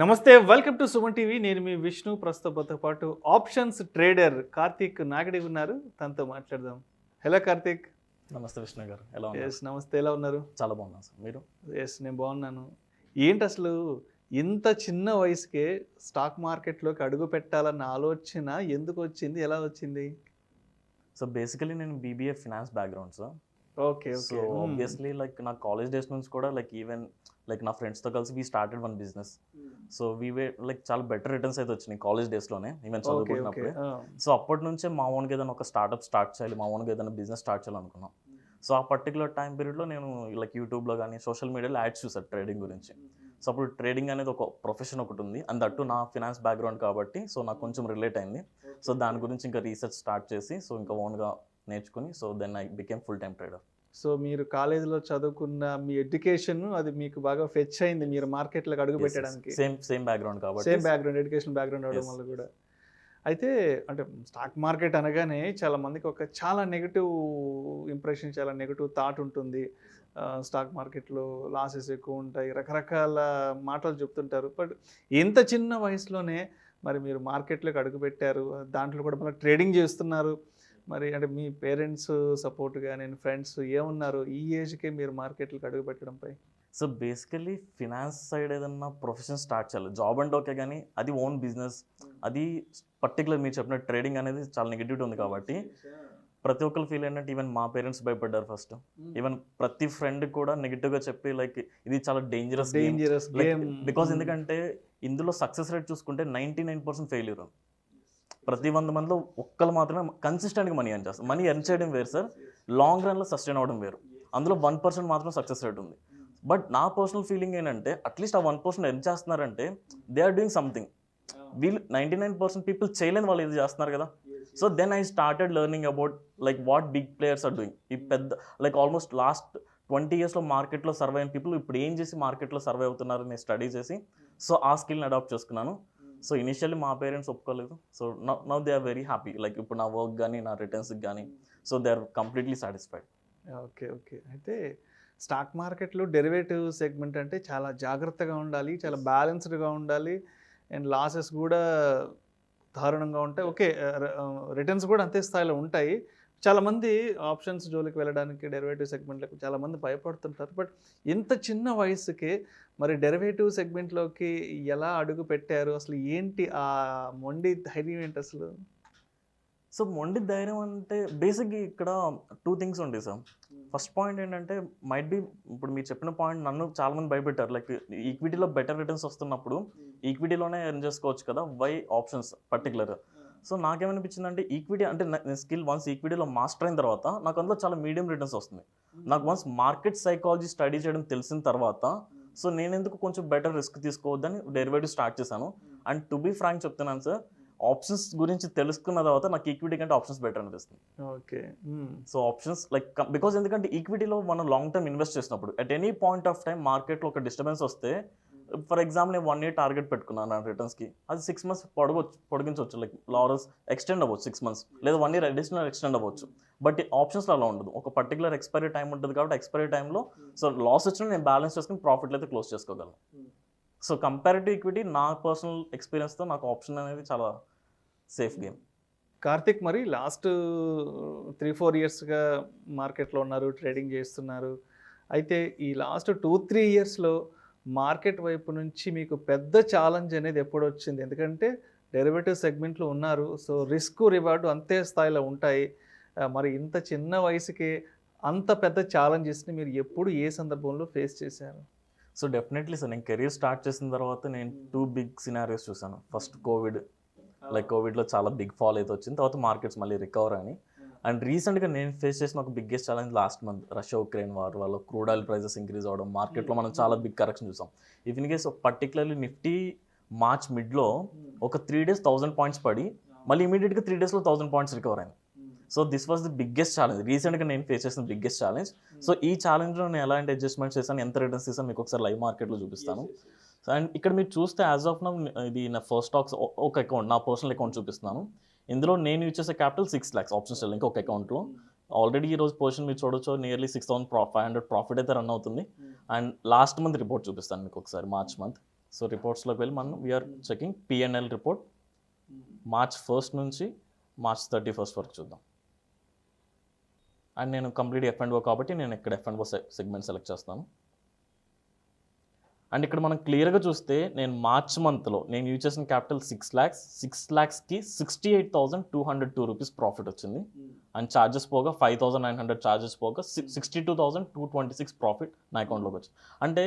నమస్తే welcome to Suman TV. నేను మీ విష్ణు. ప్రస్తుతంతో పాటు ఆప్షన్స్ ట్రేడర్ కార్తీక్ నాగడి ఉన్నారు. తనతో మాట్లాడదాం. హలో కార్తీక్. నమస్తే విష్ణు గారు, ఎలా ఉన్నారు? ఎస్ నమస్తే, ఎలా ఉన్నారు? చాలా బాగున్నాను సార్, మీరు? ఎస్ నేను బాగున్నాను. ఏంటి అసలు ఇంత చిన్న వయసుకే స్టాక్ మార్కెట్లోకి అడుగు పెట్టాలన్న ఆలోచన ఎందుకు వచ్చింది, ఎలా వచ్చింది? సో బేసికలీ నేను BBA finance background sir. Okay so obviously like నా కాలేజ్ డేస్ నుంచి కూడా ఈవెన్ నా ఫ్రెండ్స్తో కలిసి we started one business. So we way చాలా బెటర్ రిటర్న్స్ అయితే వచ్చినాయి కాలేజ్ డేస్లోనే, ఈవెన్ చదువుకున్నప్పుడే. సో అప్పటి నుంచే మా ఓన్గా ఏదైనా ఒక స్టార్ట్అప్ స్టార్ట్ చేయాలి, మా ఓన్గా ఏదైనా బిజినెస్ స్టార్ట్ చేయాలనుకున్నాం. సో ఆ పర్టికులర్ టైం పీరియడ్లో నేను యూట్యూబ్లో కానీ సోషల్ మీడియాలో యాడ్స్ చూసాను ట్రేడింగ్ గురించి. సో అప్పుడు ట్రేడింగ్ అనేది ఒక ప్రొఫెషన్ ఒకటి ఉంది, అండ్ దట్టు నా ఫినాన్స్ బ్యాక్గ్రౌండ్ కాబట్టి సో నాకు కొంచెం రిలేట్ అయింది. సో దాని గురించి ఇంకా రీసెర్చ్ స్టార్ట్ చేసి సో ఇంకా ఓన్గా నేర్చుకుని so then I became full time trader. So మీరు కాలేజీలో చదువుకున్న మీ ఎడ్యుకేషన్ అది మీకు బాగా ఫెచ్ అయింది మీరు మార్కెట్లోకి అడుగు పెట్టడానికి. సేమ్ బ్యాక్గ్రౌండ్ కాబట్టి, సేమ్ బ్యాక్గ్రౌండ్, ఎడ్యుకేషన్ బ్యాక్గ్రౌండ్ అవడం వల్ల కూడా. అయితే అంటే స్టాక్ మార్కెట్ అనగానే చాలా మందికి చాలా నెగిటివ్ ఇంప్రెషన్, చాలా నెగిటివ్ థాట్ ఉంటుంది. స్టాక్ మార్కెట్లో లాసెస్ ఎక్కువ ఉంటాయి, రకరకాల మాటలు చెప్తుంటారు. బట్ ఇంత చిన్న వయసులోనే మరి మీరు మార్కెట్లోకి అడుగు పెట్టారు, దాంట్లో కూడా మళ్ళీ ట్రేడింగ్ చేస్తున్నారు. మరి అంటే మీ పేరెంట్స్ సపోర్ట్ కానీ ఫ్రెండ్స్ ఏమున్నారు ఈ ఏజ్కే మీరు మార్కెట్లోకి అడుగు పెట్టడంపై? సో బేసికలీ ఫినాన్స్ సైడ్ ఏదన్నా ప్రొఫెషన్ స్టార్ట్ చేయాలి, జాబ్ అంటే ఓకే, కానీ అది ఓన్ బిజినెస్, అది పర్టికులర్ మీరు చెప్పిన ట్రేడింగ్ అనేది చాలా నెగిటివిటీ ఉంది కాబట్టి ప్రతి ఒక్కరు ఫీల్ ఏంటంటే ఈవెన్ మా పేరెంట్స్ భయపడ్డారు ఫస్ట్. ఈవెన్ ప్రతి ఫ్రెండ్ కూడా నెగిటివ్గా చెప్పి ఇది చాలా డేంజరస్ బికాస్ ఎందుకంటే ఇందులో సక్సెస్ రేట్ చూసుకుంటే 99% ఫెయిల్యూర్. ప్రతి 100 మందిలో ఒక్కరు మాత్రమే కన్సిస్టెంట్గా మనీ ఎర్న్ చేస్తారు. మనీ ఎర్న్ చేయడం వేరు సార్, లాంగ్ రన్లో సస్టైన్ అవ్వడం వేరు. అందులో 1% మాత్రం సక్సెస్ రేట్ ఉంది. బట్ నా పర్సనల్ ఫీలింగ్ ఏంటంటే అట్లీస్ట్ ఆ 1% ఎర్న్ చేస్తున్నారంటే దే ఆర్ డూయింగ్ సంథింగ్. వీళ్ళు 99% పీపుల్ చేయలేని వాళ్ళు ఇది చేస్తున్నారు కదా. So then I started learning about what big players are doing. ఈ పెద్ద ఆల్మోస్ట్ లాస్ట్ 20 yearsలో మార్కెట్లో సర్వే అయిన పీపుల్ ఇప్పుడు ఏం చేసి మార్కెట్లో సర్వే అవుతున్నారు నేను స్టడీ చేసి సో ఆ స్కిల్ని అడాప్ట్ చేసుకున్నాను. సో ఇనిషియల్లీ మా పేరెంట్స్ ఒప్పుకోలేదు. So now they are very happy. ఇప్పుడు నా వర్క్ కానీ నా రిటర్న్స్కి కానీ so they are completely satisfied. Okay. అయితే స్టాక్ మార్కెట్లో డెరివేటివ్ సెగ్మెంట్ అంటే చాలా జాగ్రత్తగా ఉండాలి, చాలా బ్యాలెన్స్డ్గా ఉండాలి, అండ్ లాసెస్ కూడా దారుణంగా ఉంటాయి. ఓకే, రిటర్న్స్ కూడా అంతే స్థాయిలో ఉంటాయి. చాలామంది ఆప్షన్స్ జోలికి వెళ్ళడానికి డెరివేటివ్ సెగ్మెంట్లకు చాలామంది భయపడుతుంటారు. బట్ ఇంత చిన్న వయసుకే మరి డెరివేటివ్ సెగ్మెంట్లోకి ఎలా అడుగు పెట్టారు? అసలు ఏంటి ఆ మొండి ధైర్యం ఏంటి అసలు? సో మొండి ధైర్యం అంటే బేసిక్గా ఇక్కడ 2 things ఉంటాయి సార్. ఫస్ట్ పాయింట్ ఏంటంటే మైట్ బి ఇప్పుడు మీరు చెప్పిన పాయింట్ నన్ను చాలామంది భయపెట్టారు. ఈక్విటీలో బెటర్ రిటర్న్స్ వస్తున్నప్పుడు ఈక్విటీలోనే ఎర్న్ చేసుకోవచ్చు కదా, వై ఆప్షన్స్ పర్టికులర్. సో నాకేమనిపించింది అంటే ఈక్విటీ అంటే స్కిల్ వన్స్ ఈక్విటీలో మాస్టర్ అయిన తర్వాత నాకు అందులో చాలా మీడియం రిటర్న్స్ వస్తుంది. నాకు వన్స్ మార్కెట్ సైకాలజీ స్టడీ చేయడం తెలిసిన తర్వాత సో నేను ఎందుకు కొంచెం బెటర్ రిస్క్ తీసుకోవద్దని డెరివేటివ్ స్టార్ట్ చేశాను. అండ్ టు బీ ఫ్రాంక్ చెప్తున్నాను సార్, ఆప్షన్స్ గురించి తెలుసుకున్న తర్వాత నాకు ఈక్విటీ కంటే ఆప్షన్స్ బెటర్ అనిపిస్తుంది. ఓకే. సో ఆప్షన్స్ బికాజ్ ఎందుకంటే ఈక్విటీలో మనం లాంగ్ టర్మ్ ఇన్వెస్ట్ చేసినప్పుడు at any point of time మార్కెట్లో ఒక డిస్టర్బెన్స్ వస్తే, ఫర్ ఎగ్జాంపుల్ నేను 1 year టార్గెట్ పెట్టుకున్నాను నా రిటర్న్స్కి, అది 6 months పొడిగించవచ్చు. లారల్స్ ఎక్స్టెండ్ అవ్వచ్చు 6 months, లేదా 1 year అడిషనల్ ఎక్స్టెండ్ అవ్వచ్చు. బట్ ఆప్షన్స్లో అలా ఉండదు. ఒక పర్టికులర్ ఎక్స్పైరీ టైం ఉంటుంది కాబట్టి ఎక్స్పైరీ టైంలో సో లాస్ వచ్చినా నేను బ్యాలెన్స్ చేసుకుని ప్రాఫిట్లు అయితే క్లోజ్ చేసుకోగలను. సో కంపారిటివ్ ఈక్విటీ నా పర్సనల్ ఎక్స్పీరియన్స్తో నాకు ఆప్షన్ అనేది చాలా సేఫ్ గేమ్. కార్తిక్, మరి లాస్ట్ 3-4 yearsగా మార్కెట్లో ఉన్నారు, ట్రేడింగ్ చేస్తున్నారు. అయితే ఈ లాస్ట్ 2-3 yearsలో మార్కెట్ వైపు నుంచి మీకు పెద్ద ఛాలెంజ్ అనేది ఎప్పుడు వచ్చింది? ఎందుకంటే డెరివేటివ్ సెగ్మెంట్లో ఉన్నారు, సో రిస్క్ రివార్డు అంతే స్థాయిలో ఉంటాయి. మరి ఇంత చిన్న వయసుకే అంత పెద్ద ఛాలెంజెస్ని మీరు ఎప్పుడు ఏ సందర్భంలో ఫేస్ చేశారు? సో డెఫినెట్లీ సార్, నేను కెరీర్ స్టార్ట్ చేసిన తర్వాత నేను 2 big scenarios చూసాను. ఫస్ట్ కోవిడ్లో చాలా బిగ్ ఫాల్ అయితే వచ్చింది, తర్వాత మార్కెట్స్ మళ్ళీ రికవర్ అని. అండ్ రీసెంట్గా నేను ఫేస్ చేసిన ఒక biggest challenge last month Russia Ukraine war వల్ల క్రూడ్ ఆయిల్ ప్రైజెస్ ఇంక్రీజ్ అవ్వడం, మార్కెట్లో మనం చాలా బిగ్ కరెక్షన్ చూసాం. If in case particularly Nifty March మిడ్లో ఒక 3 days 1000 points పడి మళ్ళీ ఇమీడియట్గా 3 daysలో 1000 points రికవర్ అయింది. So this was the biggest challenge, రీసెంట్గా నేను ఫేస్ చేసిన బిగ్గెస్ట్ ఛాలెంజ్. సో ఈ ఛాలెంజ్లో నేను ఎలాంటి అడ్జస్ట్మెంట్స్ చేశాను, ఎంత రిటర్న్స్ చేశాను మీకు ఒకసారి లైవ్ మార్కెట్లో చూపిస్తాను. అండ్ ఇక్కడ మీరు చూస్తే యాజ్ ఆఫ్ నౌ ఇది నా ఫస్ట్ స్టాక్స్ ఒక అకౌంట్, నా పర్సనల్ అకౌంట్ చూపిస్తున్నాను. ఇందులో నేను యూజ్ చేసే క్యాపిటల్ 6 lakhs ఆప్షన్స్ సెల్లింగ్ ఒక అకౌంట్లో. ఆల్రెడీ ఈ రోజు పొజిషన్ మీరు చూడొచ్చు, నియర్లీ 6,500 ప్రాఫిట్ అయితే రన్ అవుతుంది. అండ్ లాస్ట్ మంత్ రిపోర్ట్ చూపిస్తాను మీకు ఒకసారి, మార్చ్ మంత్. సో రిపోర్ట్స్లోకి వెళ్ళి మనం we are checking P&L report March 1st నుంచి March 31st వరకు చూద్దాం. అండ్ నేను కంప్లీట్ F&O కాబట్టి నేను ఇక్కడ F&O సెగ్మెంట్ సెలెక్ట్ చేస్తాను. అండ్ ఇక్కడ మనం క్లియర్గా చూస్తే నేను మార్చ్ మంత్లో నేను యూజ్ చేసిన క్యాపిటల్ 6 lakhs, 6 lakhsకి 68,202 రూపీస్ ప్రాఫిట్ వచ్చింది. అండ్ ఛార్జెస్ పోగా 5,900 ఛార్జెస్ పోగా 62,226 ప్రాఫిట్ నా అకౌంట్లోకి వచ్చింది. అంటే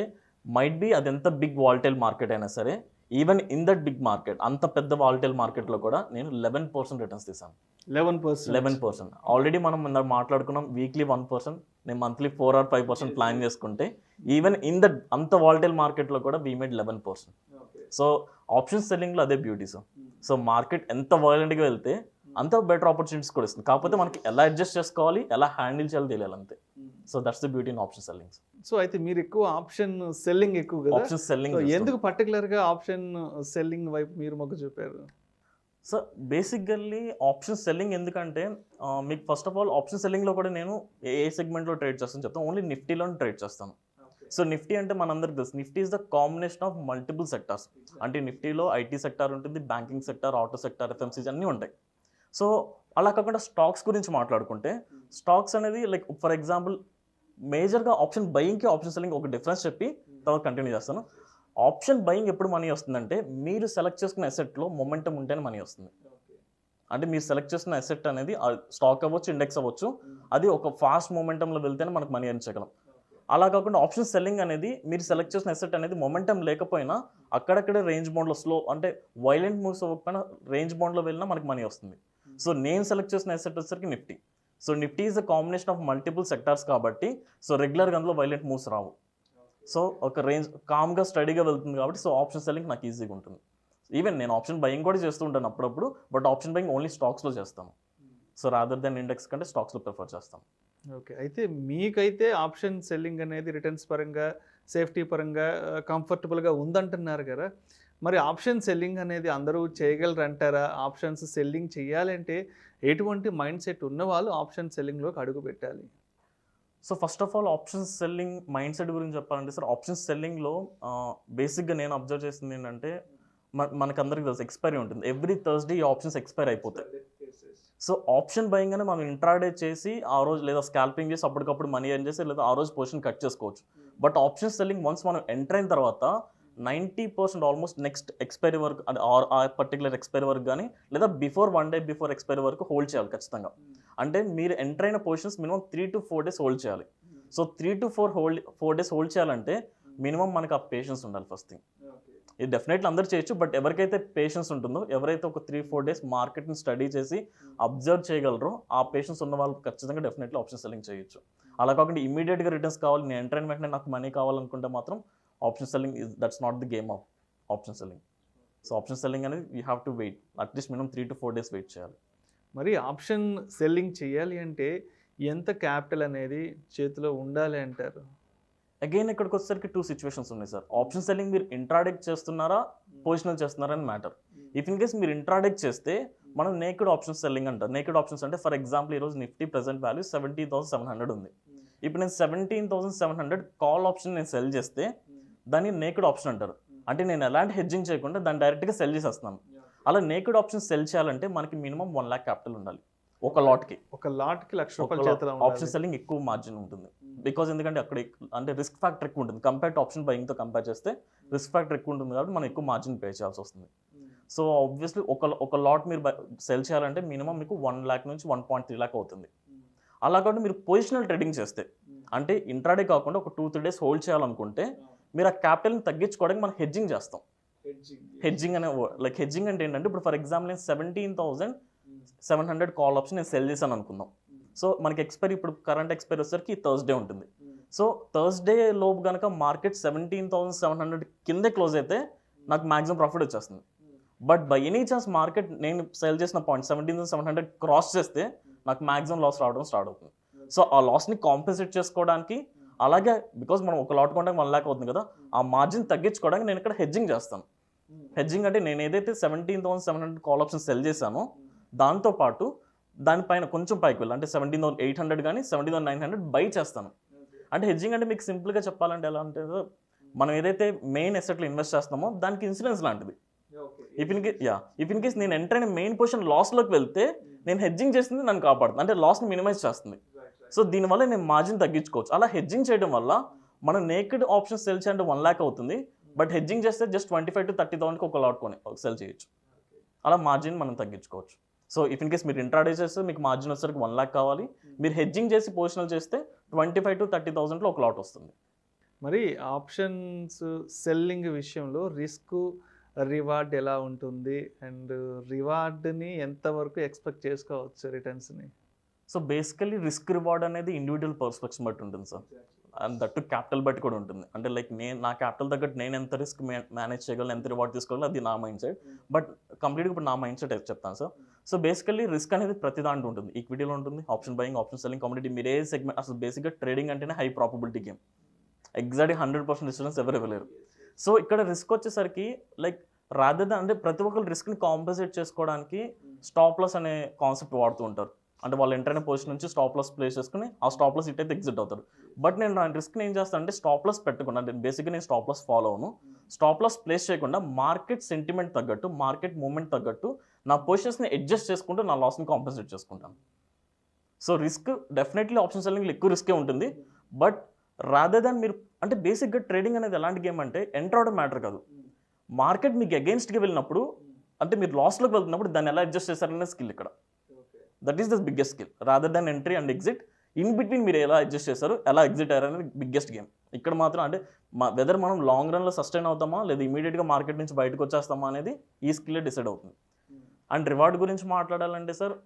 మైట్ బి అది ఎంత బిగ్ వాల్టైల్ మార్కెట్ అయినా సరే, even in that big market, అంత పెద్ద వాల్టైల్ మార్కెట్లో కూడా నేను 11% రిటర్న్స్ తీసాను. 11%. ఆల్రెడీ మనం మాట్లాడుకున్నాం వీక్లీ 1%, నేను మంత్లీ 4 or 5% ప్లాన్ చేసుకుంటే ఈవెన్ ఇన్ దట్ అంత వాల్టైల్ మార్కెట్లో కూడా వీ మేడ్ 11%. సో ఆప్షన్ సెల్లింగ్లో అదే బ్యూటీ. సో మార్కెట్ ఎంత వైలెంట్గా వెళ్తే అంత బెటర్ ఆపర్చునిటీస్ కూడా ఇస్తుంది. కాకపోతే మనకి ఎలా అడ్జస్ట్ చేసుకోవాలి, ఎలా హ్యాండిల్ చేయాలి తెలియాలి అంతే. So that's the beauty in option selling. So అయితే మీరు ఎక్కువ ఆప్షన్ సెల్లింగ్ ఎక్కువ కదా, ఆప్షన్ సెల్లింగ్ ఎందుకు పర్టికులర్గా ఆప్షన్ సెల్లింగ్ వైపు మీరు మొగ్గు చూపారు? సో బేసికల్లీ ఆప్షన్ సెల్లింగ్ ఎందుకంటే మీకు ఫస్ట్ ఆఫ్ ఆల్ ఆప్షన్ సెల్లింగ్లో కూడా నేను ఏ సెగ్మెంట్లో ట్రేడ్ చేస్తాను చెప్తాను. ఓన్లీ నిఫ్టీలో ట్రేడ్ చేస్తాను. సో నిఫ్టీ అంటే మనందరికి తెలుసు, Nifty is the combination of multiple sectors. అంటే నిఫ్టీలో ఐటీ సెక్టార్ ఉంటుంది, banking sector, auto sector, FMCG అన్నీ ఉంటాయి. సో అలా కాకుండా స్టాక్స్ గురించి మాట్లాడుకుంటే, స్టాక్స్ అనేది లైక్ ఫర్ ఎగ్జాంపుల్ మేజర్గా ఆప్షన్ బయింగ్కి ఆప్షన్ సెల్లింగ్ ఒక డిఫరెన్స్ చెప్పి తర్వాత కంటిన్యూ చేస్తాను. ఆప్షన్ బయింగ్ ఎప్పుడు మనీ వస్తుందంటే మీరు సెలెక్ట్ చేసుకున్న అసెట్లో మొమెంటం ఉంటేనే మనీ వస్తుంది. అంటే మీరు సెలెక్ట్ చేసిన అసెట్ అనేది స్టాక్ అవ్వచ్చు, ఇండెక్స్ అవ్వచ్చు, అది ఒక ఫాస్ట్ మొమెంటంలో వెళ్తేనే మనకు మనీ ఎర్న్ చేయగలం. అలా కాకుండా ఆప్షన్ సెల్లింగ్ అనేది మీరు సెలెక్ట్ చేసిన అసెట్ అనేది మొమెంటం లేకపోయినా అక్కడక్కడే రేంజ్ బౌండ్లో స్లో అంటే వైలెంట్ మూవ్స్ అవ్వకపోయినా రేంజ్ బౌండ్లో వెళ్ళినా మనకి మనీ వస్తుంది. సో నేను సెలెక్ట్ చేసిన అసెట్ వచ్చేసరికి Nifty. So Nifty is a combination of multiple sectors కాబట్టి సో రెగ్యులర్గా అందులో వైలెంట్ మూవ్స్ రావు. సో ఒక రేంజ్ కామ్గా స్టడీగా వెళ్తుంది కాబట్టి సో ఆప్షన్ సెల్లింగ్ నాకు ఈజీగా ఉంటుంది. ఈవెన్ నేను ఆప్షన్ బయింగ్ కూడా చేస్తూ ఉంటాను అప్పుడప్పుడు, బట్ ఆప్షన్ బయింగ్ ఓన్లీ స్టాక్స్లో చేస్తాను. సో రాదర్ దెన్ ఇండెక్స్ కంటే స్టాక్స్లో ప్రిఫర్ చేస్తాం. ఓకే, అయితే మీకైతే ఆప్షన్ సెల్లింగ్ అనేది రిటర్న్స్ పరంగా, సేఫ్టీ పరంగా కంఫర్టబుల్గా ఉందంటున్నారు కదా, మరి ఆప్షన్ సెల్లింగ్ అనేది అందరూ చేయగలరు అంటారా? ఆప్షన్స్ సెల్లింగ్ చేయాలంటే ఎటువంటి మైండ్ సెట్ ఉన్న వాళ్ళు ఆప్షన్ సెల్లింగ్లోకి అడుగు పెట్టాలి? So first of all option selling mind set గురించి చెప్పాలంటే సార్, ఆప్షన్ సెల్లింగ్లో బేసిక్గా నేను అబ్జర్వ్ చేసింది ఏంటంటే మనకందరికి తెలుసు ఎక్స్పైరీ ఉంటుంది. ఎవ్రీ థర్స్డే ఈ ఆప్షన్స్ ఎక్స్పైర్ అయిపోతాయి. సో ఆప్షన్ బయింగ్ అని మనం ఇంట్రాడే చేసి ఆ రోజు లేదా స్కాల్పింగ్ చేసి అప్పటికప్పుడు మనీ ఎర్న్ చేసి లేదా ఆ రోజు పొజిషన్ కట్ చేసుకోవచ్చు. బట్ ఆప్షన్ సెల్లింగ్ వన్స్ మనం ఎంటర్ అయిన తర్వాత 90% ఆల్మోస్ట్ నెక్స్ట్ ఎక్స్పైరీ వరకు ఆ పర్టికులర్ ఎక్స్పైరీ వరకు కానీ లేదా బిఫోర్ 1 day బిఫోర్ ఎక్స్పైరీ వరకు హోల్డ్ చేయాలి ఖచ్చితంగా. అంటే మీరు ఎంటర్ అయిన positions minimum 3 to 4 days hold చేయాలి. సో 3 to 4 days హోల్డ్ చేయాలంటే మినిమం మనకు ఆ పేషెన్స్ ఉండాలి ఫస్ట్ థింగ్. ఇది డెఫినెట్లీ అందరూ చేయొచ్చు, బట్ ఎవరికైతే పేషెన్స్ ఉంటుందో, ఎవరైతే ఒక 3-4 days మార్కెట్ని స్టడీ చేసి అబ్జర్వ్ చేయగలరో ఆ పేషెన్స్ ఉన్న వాళ్ళు ఖచ్చితంగా డెఫినెట్లీ ఆప్షన్ సెల్లింగ్ చేయొచ్చు. అలా కాకుండా ఇమీడియట్గా రిటర్న్స్ కావాలి, నేను ఎంటర్ అయిన వెంటనే నాకు మనీ కావాలనుకుంటే మాత్రం option selling that's not the game of option selling. So option selling అనేది you have to wait, at least minimum 3 to 4 days wait చేయాలి. మరి ఆప్షన్ సెల్లింగ్ చేయాలి అంటే ఎంత క్యాపిటల్ అనేది చేతిలో ఉండాలి అంటారు? అగైన్ ఇక్కడికి వచ్చేసరికి 2 situations ఉన్నాయి సార్. ఆప్షన్ సెల్లింగ్ మీరు ఇంట్రాడేక్ చేస్తున్నారా, పొజిషనల్ చేస్తున్నారా అని మ్యాటర్. ఇఫ్ ఇన్ కేస్ మీరు ఇంట్రాడేక్ చేస్తే మనం నేకెడ్ ఆప్షన్ సెల్లింగ్ అంటారు. నేకెడ్ ఆప్షన్స్ అంటే ఫర్ ఎగ్జాంపుల్ ఈరోజు నిఫ్టీ ప్రెసెంట్ వాల్యూ 17,700 ఉంది. ఇప్పుడు నేను 17,700 కాల్ ఆప్షన్ నేను సెల్ చేస్తే దాన్ని నేకెడ్ ఆప్షన్ అంటారు. అంటే నేను ఎలాంటి హెడ్జింగ్ చేయకుండా దాన్ని డైరెక్ట్గా సెల్ చేసేస్తున్నాను. అలా నేకెడ్ ఆప్షన్ సెల్ చేయాలంటే మనకి మినిమం 1 lakh క్యాపిటల్ ఉండాలి ఒక లాట్కి. ₹1,00,000 ఆప్షన్ సెల్లింగ్ ఎక్కువ మార్జిన్ ఉంటుంది. బికాజ్ ఎందుకంటే అక్కడ అంటే రిస్క్ ఫ్యాక్టర్ ఎక్కువ ఉంటుంది కంపేర్ టు ఆప్షన్ బయింగ్తో కంపేర్ చేస్తే రిస్క్ ఫ్యాక్టర్ ఎక్కువ ఉంటుంది కాబట్టి మనం ఎక్కువ మార్జిన్ పే చేయాల్సి వస్తుంది. సో ఆబ్వియస్లీ ఒక లాట్ మీరు సెల్ చేయాలంటే మినిమం మీకు 1 lakh నుంచి 1.3 lakh అవుతుంది. అలా కాబట్టి మీరు పొజిషనల్ ట్రేడింగ్ చేస్తే అంటే ఇంట్రాడే కాకుండా ఒక 2-3 days హోల్డ్ చేయాలనుకుంటే మీరు ఆ క్యాపిటల్ని తగ్గించుకోవడానికి మనం హెడ్జింగ్ చేస్తాం. హెడ్జింగ్ అనే లైక్ హెడ్జింగ్ అంటే ఏంటంటే ఇప్పుడు ఫర్ ఎగ్జాంపుల్ నేను 17,700 కాల్ ఆప్షన్ నేను సెల్ చేశాను అనుకుందాం. సో మనకి ఎక్స్పైరీ ఇప్పుడు కరెంట్ ఎక్స్పైరీ వచ్చేసరికి థర్స్డే ఉంటుంది. సో థర్స్డే లోపు కనుక మార్కెట్ 17,700 కిందే క్లోజ్ అయితే నాకు మ్యాక్సిమం ప్రాఫిట్ వచ్చేస్తుంది. But by any chance market నేను సెల్ చేసిన పాయింట్ 17,700 క్రాస్ చేస్తే నాకు మ్యాక్సిమం లాస్ రావడం స్టార్ట్ అవుతుంది. సో ఆ లాస్ని కాంపెన్సేట్ చేసుకోవడానికి అలాగే బికాజ్ మనం ఒక లాట్ కొంటే 1 lakh అవుతుంది కదా, ఆ మార్జిన్ తగ్గించుకోవడానికి నేను ఇక్కడ హెడ్జింగ్ చేస్తాను. హెడ్జింగ్ అంటే నేను ఏదైతే 17,700 కాల్ ఆప్షన్ సెల్ చేశానో దాంతోపాటు దానిపైన కొంచెం పైకి వెళ్ళి అంటే 17,800 కానీ 17,900 బై చేస్తాను. అంటే హెడ్జింగ్ అంటే మీకు సింపుల్గా చెప్పాలంటే ఎలా అంటే మనం ఏదైతే మెయిన్ అసెట్లో ఇన్వెస్ట్ చేస్తామో దానికి ఇన్సూరెన్స్ లాంటిది. ఇఫ్ ఇన్ కేస్ నేను ఎంటర్ అయిన మెయిన్ పొజిషన్ లాస్లోకి వెళ్తే నేను హెడ్జింగ్ చేస్తుంది నన్ను కాపాడుతుంది, అంటే లాస్ని మినిమైజ్ చేస్తుంది. సో దీనివల్ల నేను మార్జిన్ తగ్గించుకోవచ్చు. అలా హెడ్జింగ్ చేయడం వల్ల మనం నేకెడ్ ఆప్షన్ సెల్ చేయాలంటే 1 lakh అవుతుంది, బట్ హెడ్జింగ్ చేస్తే జస్ట్ 25 to 30,000కి ఒక లాట్ కొని సెల్ చేయొచ్చు. అలా మార్జిన్ మనం తగ్గించుకోవచ్చు. సో ఇఫ్ ఇన్ కేస్ మీరు ఇంట్రాడే చేస్తే మీకు మార్జిన్ వచ్చేసరికి 1 lakh కావాలి, మీరు హెడ్జింగ్ చేసి పొజిషనల్ చేస్తే 25 to 30,000లో ఒక లాట్ వస్తుంది. మరి ఆప్షన్స్ సెల్లింగ్ విషయంలో రిస్క్ రివార్డ్ ఎలా ఉంటుంది, అండ్ రివార్డ్ని ఎంతవరకు ఎక్స్పెక్ట్ చేసుకోవచ్చు రిటర్న్స్ని? సో బేసికలీ రిస్క్ రివార్డ్ అనేది ఇండివిజువల్ పర్స్పెక్షన్ బట్టి ఉంటుంది సార్, అండ్ దట్టు క్యాపిటల్ బట్టి కూడా ఉంటుంది. అంటే లైక్ నా క్యాపిటల్ తగ్గట్టు నేను ఎంత రిస్క్ మేనేజ్ చేయగలను, ఎంత రివార్డ్ తీసుకోగలను, అది నా మైండ్ సెట్. బట్ కంప్లీట్గా ఇప్పుడు నా మైండ్ సెట్ చెప్తాను సార్. సో బేసికల్లీ రిస్క్ అనేది ప్రతి దాంట్లో ఉంటుంది. ఈక్విటీలో ఉంటుంది, option buying, option selling, community, మీరు ఏ సెగ్మెంట్. అసలు బేసిక్గా ట్రేడింగ్ అంటేనే హై ప్రాబబిలిటీ గేమ్. ఎగ్జాక్ట్గా 100% ఇన్సూరెన్స్ ఎవరు ఇవ్వలేరు. సో ఇక్కడ రిస్క్ వచ్చేసరికి లైక్ రాదర్ దాన్, అంటే ప్రతి ఒక్కరు రిస్క్ని కాంపెన్సేట్ చేసుకోవడానికి స్టాప్ లాస్ అనే కాన్సెప్ట్ వాడుతూ ఉంటారు. అంటే వాళ్ళు ఎంటర్ అయిన పొజిషన్ నుంచి స్టాప్ లాస్ ప్లేస్ చేసుకుని ఆ స్టాప్ లాస్ ఇట్ అయితే ఎగ్జిట్ అవుతారు. బట్ నేను నా రిస్క్ని ఏం చేస్తాను అంటే స్టాప్ లాస్ పెట్టకుండా, అంటే బేసిక్గా నేను స్టాప్ లాస్ ఫాలో అవును. స్టాప్ లాస్ ప్లేస్ చేయకుండా మార్కెట్ సెంటిమెంట్ తగ్గట్టు, మార్కెట్ మూమెంట్ తగ్గట్టు నా పొజిషన్స్ని అడ్జస్ట్ చేసుకుంటూ నా లాస్ని కాంపెన్సేట్ చేసుకుంటాను. సో రిస్క్ డెఫినెట్లీ ఆప్షన్ సెల్లింగ్లో ఎక్కువ రిస్కే ఉంటుంది. బట్ రాదర్ దాన్ మీరు, అంటే బేసిక్గా ట్రేడింగ్ అనేది ఎలాంటి గేమ్ అంటే ఎంటర్ అవడం మ్యాటర్ కాదు. మార్కెట్ మీకు అగెయిన్స్ట్గా వెళ్ళినప్పుడు, అంటే మీరు లాస్లోకి వెళ్తున్నప్పుడు దాన్ని ఎలా అడ్జస్ట్ చేస్తారనే స్కిల్ ఇక్కడ. That is the biggest skill. Rather than entry and exit, in between మీరు ఎలా అడ్జస్ట్ చేస్తారు, ఎలా ఎగ్జిట్ అయ్యారు అనేది బిగ్గెస్ట్ గేమ్ ఇక్కడ మాత్రం. అంటే వెదర్ మనం లాంగ్ రన్లో సస్టైన్ అవుతామా లేదా ఇమీడియట్గా మార్కెట్ నుంచి బయటకు వచ్చేస్తామా అనేది ఈ స్కిల్లే డిసైడ్ అవుతుంది. అండ్ రివార్డ్ గురించి మాట్లాడాలంటే సార్,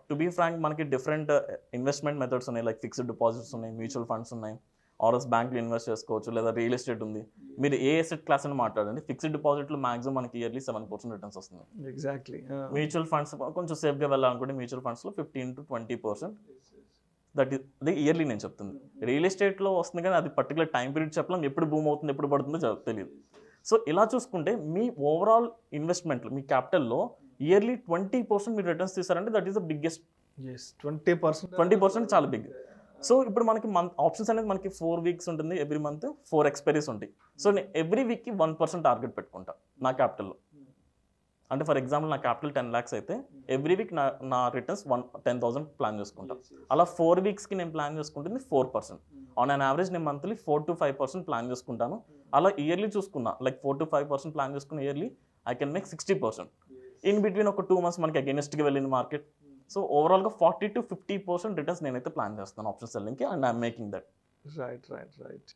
టు బీ ఫ్రాంక్, మనకి డిఫరెంట్ ఇన్వెస్ట్మెంట్ మెథడ్స్ ఉన్నాయి. లైక్ ఫిక్స్డ్ డిపాజిట్స్ ఉన్నాయి, మ్యూచువల్ ఫండ్స్ ఉన్నాయి, ఆర్ఎస్ బ్యాంక్లో ఇన్వెస్ట్ చేసుకోవచ్చు, లేదా రియల్ ఎస్టేట్ ఉంది. మీరు ఏ ఎసెట్ క్లాస్ అని మాట్లాడండి, ఫిక్స్డ్ డిపాజిట్లో మాక్సిమం మనకి ఇయర్లీ 7% రిటర్న్స్ వస్తుంది. ఎగ్జాక్ట్లీ. మ్యూచువల్ ఫండ్స్ కొంచెం సేఫ్గా వెళ్ళాలనుకుంటే మ్యూచువల్ ఫండ్స్లో 15 to 20%. దట్ ఈస్ అది ఇయర్లీ నేను చెప్తుంది. రియల్ ఎస్టేట్లో వస్తుంది కానీ అది పర్టికులర్ టైం పీరియడ్ చెప్పలేం, ఎప్పుడు బూమ్ అవుతుంది ఎప్పుడు పడుతుందో తెలియదు. సో ఇలా చూసుకుంటే మీ ఓవరాల్ ఇన్వెస్ట్మెంట్లో, మీ క్యాపిటల్లో ఇయర్లీ 20% మీరు రిటర్న్స్ తీసారంటే దట్ ఈస్ ద బిగ్గెస్ట్. 20% చాలా బిగ్. సో ఇప్పుడు మనకి ఆప్షన్స్ అనేది మనకి 4 weeks ఉంటుంది, ఎవ్రీ మంత్ 4 expiries ఉంటాయి. సో నేను ఎవ్రీ వీక్కి 1% టార్గెట్ పెట్టుకుంటా నా క్యాపిటల్లో. అంటే ఫర్ ఎగ్జాంపుల్ నా క్యాపిటల్ 10 lakhs అయితే ఎవ్రీ వీక్ నా రిటర్న్స్ 10,000 ప్లాన్ చేసుకుంటా. అలా 4 weeksకి నేను ప్లాన్ చేసుకుంటుంది 4%. ఆన్ అన్ యావరేజ్ నేను మంత్లీ 4 to 5% ప్లాన్ చేసుకుంటాను. అలా ఇయర్లీ చూసుకున్నా, లైక్ 4 to 5% ప్లాన్ చేసుకున్న yearly I can make 60%. In between ఒక 2 months మనకి అగెయిన్స్ట్గా వెళ్ళింది మార్కెట్. సో ఓవరాల్గా 40 to 50% రిటర్న్స్ నేనైతే ప్లాన్ చేస్తాను ఆప్షన్ సెల్లింగ్కి, and I'm making that. Right.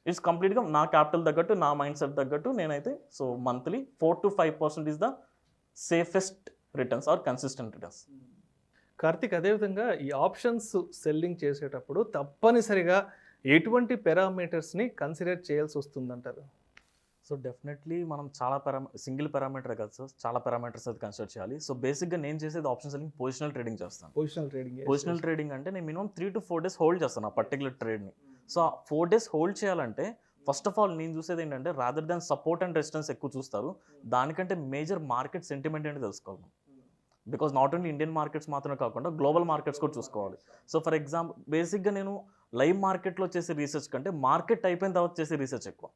It's కంప్లీట్గా నా క్యాపిటల్ తగ్గట్టు, నా మైండ్ సెట్ తగ్గట్టు నేనైతే. So monthly 4 to 5% is the safest returns or consistent returns. Karthik, అదేవిధంగా ఈ ఆప్షన్స్ సెల్లింగ్ చేసేటప్పుడు తప్పనిసరిగా ఎటువంటి పారామీటర్స్ని కన్సిడర్ చేయాల్సి వస్తుందంటారు? సో డెఫినెట్లీ మనం చాలా సింగిల్ పారామీటర్ కాదు సార్, చాలా పారామీటర్స్ అది కన్సిడర్ చేయాలి. సో బేసిక్గా నేను చేసేది ఆప్షన్ సెల్లింగ్ పొజిషనల్ ట్రేడింగ్ చేస్తాను. పొజిషనల్ ట్రేడింగ్ అంటే నేను మినిమం 3 to 4 days హోల్డ్ చేస్తాను ఆ పర్టికులర్ ట్రేడ్ని. సో 4 days హోల్డ్ చేయాలంటే ఫస్ట్ ఆఫ్ ఆల్ నేను చూసేది ఏంటంటే rather than support and resistance ఎక్కువ చూస్తారు, దానికంటే మేజర్ మార్కెట్ సెంటిమెంట్ ఏంటి తెలుసుకోవాలి. Because not only Indian markets మాత్రమే కాకుండా గ్లోబల్ మార్కెట్స్ కూడా చూసుకోవాలి. సో ఫర్ ఎగ్జాంపుల్ బేసిక్గా నేను లైవ్ మార్కెట్లో చేసే రీసెర్చ్ కంటే మార్కెట్ అయిపోయిన తర్వాత చేసే రీసెర్చ్ ఎక్కువ.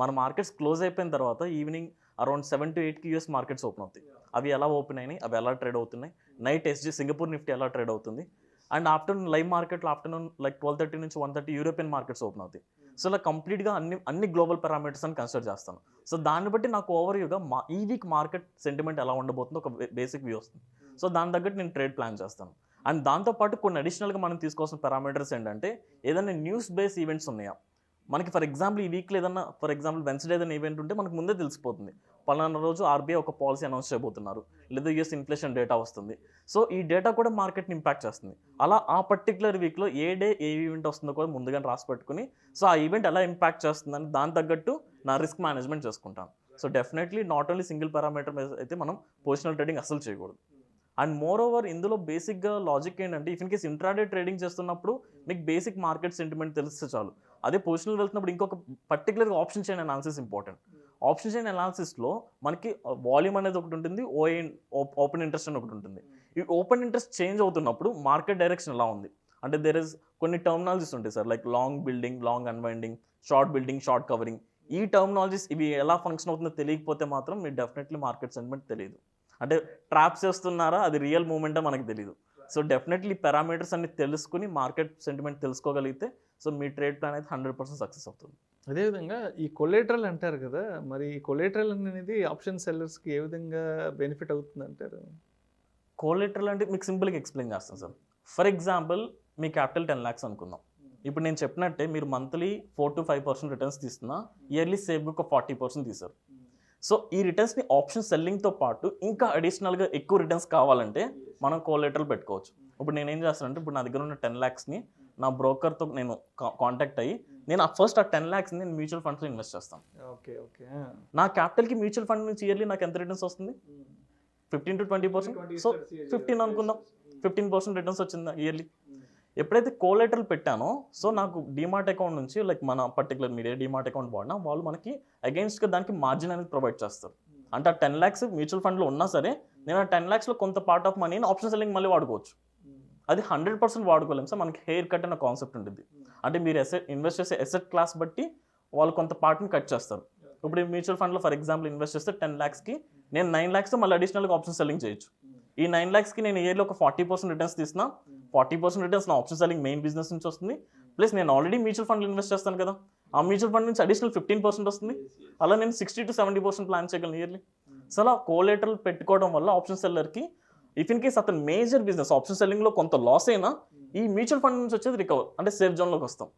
మన మార్కెట్స్ క్లోజ్ అయిపోయిన తర్వాత ఈవినింగ్ అరౌండ్ 7 to 8కి యూఎస్ మార్కెట్స్ ఓపెన్ అవుతాయి. అవి ఎలా ఓపెన్ అయినాయి, అవి ఎలా ట్రేడ్ అవుతున్నాయి, నైట్ సింగపూర్ నిఫ్టీ ఎలా ట్రేడ్ అవుతుంది, అండ్ ఆఫ్టర్నూన్ లైవ్ మార్కెట్లో ఆఫ్టర్నూన్ లైక్ 12:30 నుంచి 1:30 యూరోపియన్ మార్కెట్స్ ఓపెన్ అవుతాయి. సో ఇలా కంప్లీట్గా అన్ని గ్లోబల్ పారామీటర్స్ అని కన్సిడర్ చేస్తాను. సో దాన్ని బట్టి నాకు ఓవర్వ్యూగా ఈ వీక్ మార్కెట్ సెంటిమెంట్ ఎలా ఉండబోతుందో ఒక బేసిక్ వ్యూ వస్తుంది. సో దాని తగ్గట్టు నేను ట్రేడ్ ప్లాన్ చేస్తాను. అండ్ దాంతోపాటు కొన్ని అడిషనల్గా మనం తీసుకోవాల్సిన పారామీటర్స్ ఏంటంటే ఏదైనా న్యూస్ బేస్ ఈవెంట్స్ ఉన్నాయా మనకి. ఫర్ ఎగ్జాంపుల్ ఈ వీక్లో ఏదన్నా, ఫర్ ఎగ్జాంపుల్ వెన్స్డే ఏదైనా ఈవెంట్ ఉంటే మనకు ముందే తెలిసిపోతుంది, పలానా రోజు ఆర్బీఐ ఒక పాలసీ అనౌన్స్ చేయబోతున్నారు, లేదా యూఎస్ ఇన్ఫ్లేషన్ డేటా వస్తుంది. సో ఈ డేటా కూడా మార్కెట్ని ఇంపాక్ట్ చేస్తుంది. అలా ఆ పర్టికులర్ వీక్లో ఏ డే ఏ ఈవెంట్ వస్తుందో కూడా ముందుగానే రాసి పెట్టుకుని, సో ఆ ఈవెంట్ ఎలా ఇంపాక్ట్ చేస్తుందని దాని తగ్గట్టు నా రిస్క్ మేనేజ్మెంట్ చేసుకుంటాను. So definitely not only single parameter మీద అయితే మనం పొజిషనల్ ట్రేడింగ్ అసలు చేయకూడదు. అండ్ మోర్ ఓవర్ ఇందులో బేసిక్గా లాజిక్ ఏంటంటే if in case intraday trading చేస్తున్నప్పుడు మీకు బేసిక్ మార్కెట్ సెంటిమెంట్ తెలిస్తే చాలు. అదే పొజిషనల్ వెళ్తున్నప్పుడు ఇంకొక పర్టికులర్గా option chain analysis important. Option chain అనాలిసిస్లో మనకి వాల్యూమ్ అనేది ఒకటి ఉంటుంది, ఓపెన్ ఇంట్రెస్ట్ అని ఒకటి ఉంటుంది. ఈ ఓపెన్ ఇంట్రెస్ట్ చేంజ్ అవుతున్నప్పుడు మార్కెట్ డైరెక్షన్ ఎలా ఉంది అంటే దేర్ ఇస్ కొన్ని టర్మినాలజీస్ ఉంటాయి sir, like long building, long unwinding, short building, short covering. ఈ టర్మినాలజీస్ ఇవి ఎలా ఫంక్షన్ అవుతుందో తెలియకపోతే మాత్రం మీరు డెఫినెట్లీ మార్కెట్ సెంటిమెంట్ తెలియదు. అంటే ట్రాప్స్ చేస్తున్నారా, అది రియల్ మూమెంటే మనకు తెలియదు. సో డెఫినెట్లీ పారామీటర్స్ అన్ని తెలుసుకుని మార్కెట్ సెంటిమెంట్ తెలుసుకోగలిగితే సో మీ ట్రేడ్ ప్లాన్ అయితే 100% సక్సెస్ అవుతుంది. అదేవిధంగా ఈ కొలేటరల్ అంటారు కదా, మరి ఈ కొలేటరల్ అనేది ఆప్షన్ సెల్లర్స్కి ఏ విధంగా బెనిఫిట్ అవుతుంది అంటారు? కోలెటరల్ అంటే మీకు సింపుల్గా ఎక్స్ప్లెయిన్ చేస్తాను sir. For example me capital 10 lakhs అనుకుందాం. ఇప్పుడు నేను చెప్పినట్టే మీరు మంత్లీ 4 to 5% రిటర్న్స్ తీస్తున్నా, ఇయర్లీ సేఫ్గా ఒక 40% తీసారు. సో ఈ రిటర్న్స్ని ఆప్షన్ సెల్లింగ్తో పాటు ఇంకా అడిషనల్గా ఎక్కువ రిటర్న్స్ కావాలంటే మనం కోలెటరల్ పెట్టుకోవచ్చు. ఇప్పుడు నేను ఏం చేస్తానంటే, ఇప్పుడు నా దగ్గర ఉన్న 10 lakhsని నా బ్రోకర్తో నేను కాంటాక్ట్ అయ్యి నేను ఫస్ట్ ఆ 10 lakhsని నేను మ్యూచువల్ ఫండ్స్లో ఇన్వెస్ట్ చేస్తాను. Okay okay. నా క్యాపిటల్కి మ్యూచువల్ ఫండ్ నుంచి ఇయర్లీ నాకు ఎంత రిటర్న్స్ వస్తుంది? 15 to 20%. సో 15 అనుకుందాం, 15% రిటర్న్స్ వచ్చిందా ఇయర్లీ. ఎప్పుడైతే కోలెటరల్ పెట్టానో సో నాకు డిమాట్ అకౌంట్ నుంచి లైక్ మన పర్టికులర్ మీడియా డిమాట్ అకౌంట్ వాడినా వాళ్ళు మనకి అగైన్స్ట్గా దానికి మార్జిన్ అనేది ప్రొవైడ్ చేస్తారు. అంటే ఆ 10 lakhs మ్యూచువల్ ఫండ్లో ఉన్నా సరే నేను ఆ 10 lakhsలో కొంత పార్ట్ ఆఫ్ మనీని ఆప్షన్ సెల్లింగ్ మళ్ళీ వాడుకోవచ్చు. అది 100% వాడుకోలేము సార్. మనకి హెయిర్ కట్ అనే కాన్సెప్ట్ ఉంటుంది. అంటే మీరు ఇన్వెస్ట్ చేసే ఎసెట్ క్లాస్ బట్టి వాళ్ళు కొంత పార్ట్ని కట్ చేస్తారు. ఇప్పుడు మ్యూచువల్ ఫండ్లో ఫర్ ఎగ్జాంపుల్ ఇన్వెస్ట్ చేస్తే 10 lakhsకి నేను 9 lakhsతో మళ్ళీ అడిషనల్గా ఆప్షన్ సెల్లింగ్ చేయొచ్చు. ఈ 9 lakhsకి నేను ఇయర్లో ఒక 40% రిటర్న్స్ తీస్తున్నా, 40% రిటర్న్స్ నా ఆప్షన్ సెల్లింగ్ మెయిన్ బిజినెస్ నుంచి వస్తుంది. ప్లస్ నేను ఆల్రెడీ మ్యూచువల్ ఫండ్లో ఇన్వెస్ట్ చేస్తాను కదా, ఆ మ్యూచువల్ ఫండ్ నుంచి అడిషనల్ 15% వస్తుంది. అలా నేను 60 to 70% ప్లాన్ చేయగలను ఇయర్లీ. సో అలా కోలెటరల్ పెట్టుకోవడం వల్ల ఆప్షన్ సెల్లర్కి ఇఫ్ ఇన్ కేస్ అతను మేజర్ బిజినెస్ ఆప్షన్ సెల్లింగ్లో కొంత లాస్ అయినా ఈ మ్యూచువల్ ఫండ్ నుంచి వచ్చేది రికవర్, అంటే సేఫ్ జోన్లోకి వస్తాం.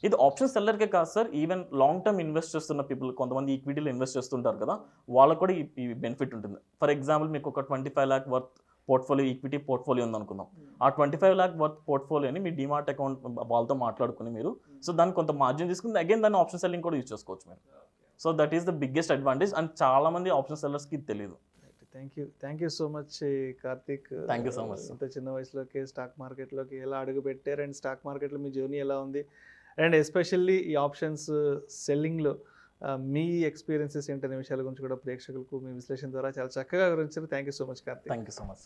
ఇది ఆప్షన్ సెల్లర్కే కాదు sir, even long term invest చేస్తున్న పీపుల్, కొంతమంది ఈక్విటీలో ఇన్వెస్ట్ చేస్తుంటారు కదా, వాళ్ళకు కూడా ఈ బెనిఫిట్ ఉంటుంది. ఫర్ ఎగ్జాంపుల్ మీకు ఒక 25 lakh worth portfolio, equity portfolio ఉందనుకుందాం. ఆ 25 lakh వర్త్ పోర్ట్ఫోలియోని మీ డిమాట్ అకౌంట్ వాళ్ళతో మాట్లాడుకుని మీరు సో దానికి కొంత మార్జిన్ తీసుకుని అగైన్ దాన్ని ఆప్షన్ సెల్లింగ్ కూడా యూజ్ చేసుకోవచ్చు మీరు. So that is the biggest advantage and చాలా మంది ఆప్షన్ సెల్లర్స్కి తెలియదు. Thank you so much Karthik. Thank you so much. ఇంత చిన్న వయసులోకి స్టాక్ మార్కెట్లోకి ఎలా అడుగు పెట్టారు అండ్ స్టాక్ మార్కెట్లో మీ జర్నీ ఎలా ఉంది అండ్ ఎస్పెషల్లీ ఈ ఆప్షన్స్ సెల్లింగ్లో మీ ఎక్స్పీరియన్సెస్ ఏంటనే విషయాల గురించి కూడా ప్రేక్షకులకు మీ విశ్లేషణ ద్వారా చాలా చక్కగా వివరించారు. Thank you so much Karthik. Thank you so much.